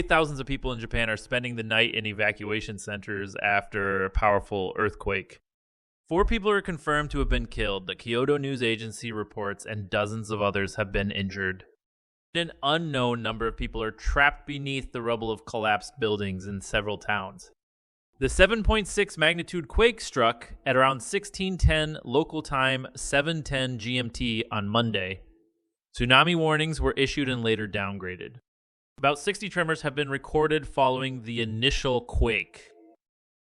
Thousands of people in Japan are spending the night in evacuation centers after a powerful earthquake. 4 people are confirmed to have been killed, the Kyodo news agency reports, and dozens of others have been injured. An unknown number of people are trapped beneath the rubble of collapsed buildings in several towns. The 7.6 magnitude quake struck at around 16:10 local time, 7:10 GMT on Monday. Tsunami warnings were issued and later downgraded. About 60 tremors have been recorded following the initial quake.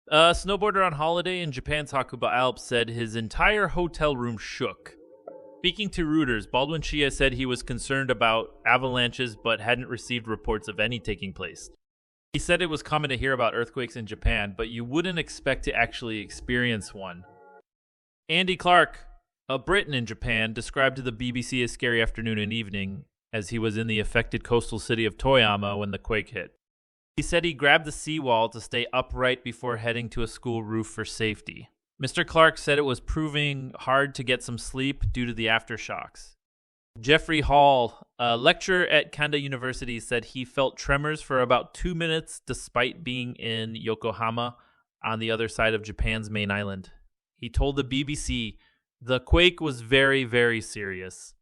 A snowboarder on holiday in Japan's Hakuba Alps said his entire hotel room shook. Speaking to Reuters, Baldwin Chia said he was concerned about avalanches but hadn't received reports of any taking place. He said it was common to hear about earthquakes in Japan, but you wouldn't expect to actually experience one. Andy Clark, a Briton in Japan, described to the BBC a scary afternoon and evening as he was in the affected coastal city of Toyama when the quake hit. He said he grabbed the seawall to stay upright before heading to a school roof for safety. Mr. Clark said it was proving hard to get some sleep due to the aftershocks. Jeffrey Hall, a lecturer at Kanda University, said he felt tremors for about 2 minutes despite being in Yokohama on the other side of Japan's main island. He told the BBC, "The quake was very, very serious.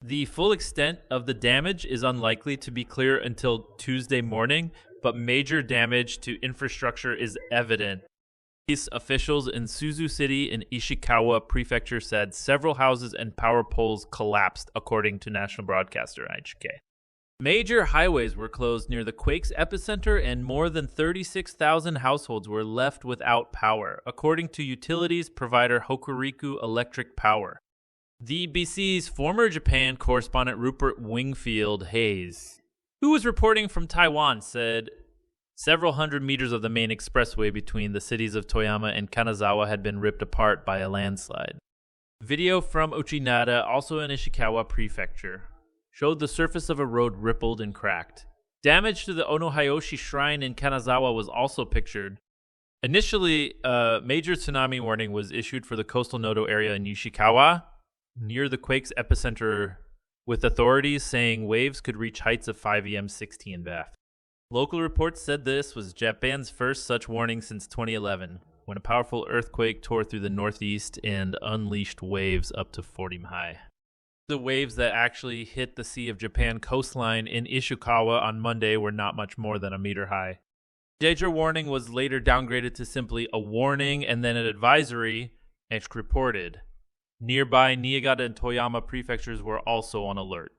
The full extent of the damage is unlikely to be clear until Tuesday morning, but major damage to infrastructure is evident." Police officials in Suzu City in Ishikawa Prefecture said several houses and power poles collapsed, according to national broadcaster NHK. Major highways were closed near the quake's epicenter, and more than 36,000 households were left without power, according to utilities provider Hokuriku Electric Power. The BC's former Japan correspondent Rupert Wingfield Hayes, who was reporting from Taiwan, said several hundred meters of the main expressway between the cities of Toyama and Kanazawa had been ripped apart by a landslide. Video from Uchinada, also in Ishikawa Prefecture, showed the surface of a road rippled and cracked. Damage to the Onohayoshi Shrine in Kanazawa was also pictured. Initially, a major tsunami warning was issued for the coastal Noto area in Ishikawa, near the quake's epicenter, with authorities saying waves could reach heights of 5 EM60 in Bath. Local reports said this was Japan's first such warning since 2011, when a powerful earthquake tore through the northeast and unleashed waves up to 40 high. The waves that actually hit the Sea of Japan coastline in Ishikawa on Monday were not much more than a meter high. Danger warning was later downgraded to simply a warning and then an advisory, as reported. Nearby Niigata and Toyama prefectures were also on alert.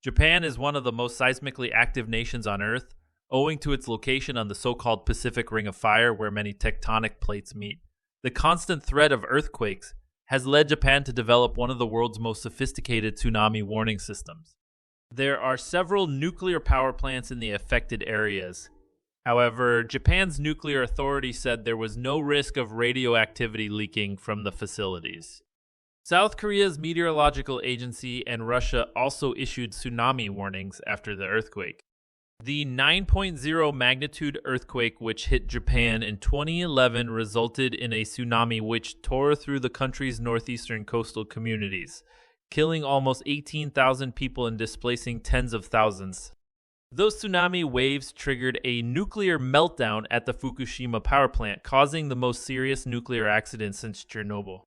Japan is one of the most seismically active nations on Earth, owing to its location on the so-called Pacific Ring of Fire where many tectonic plates meet. The constant threat of earthquakes has led Japan to develop one of the world's most sophisticated tsunami warning systems. There are several nuclear power plants in the affected areas. However, Japan's nuclear authority said there was no risk of radioactivity leaking from the facilities. South Korea's meteorological agency and Russia also issued tsunami warnings after the earthquake. The 9.0 magnitude earthquake which hit Japan in 2011 resulted in a tsunami which tore through the country's northeastern coastal communities, killing almost 18,000 people and displacing tens of thousands. Those tsunami waves triggered a nuclear meltdown at the Fukushima power plant, causing the most serious nuclear accident since Chernobyl.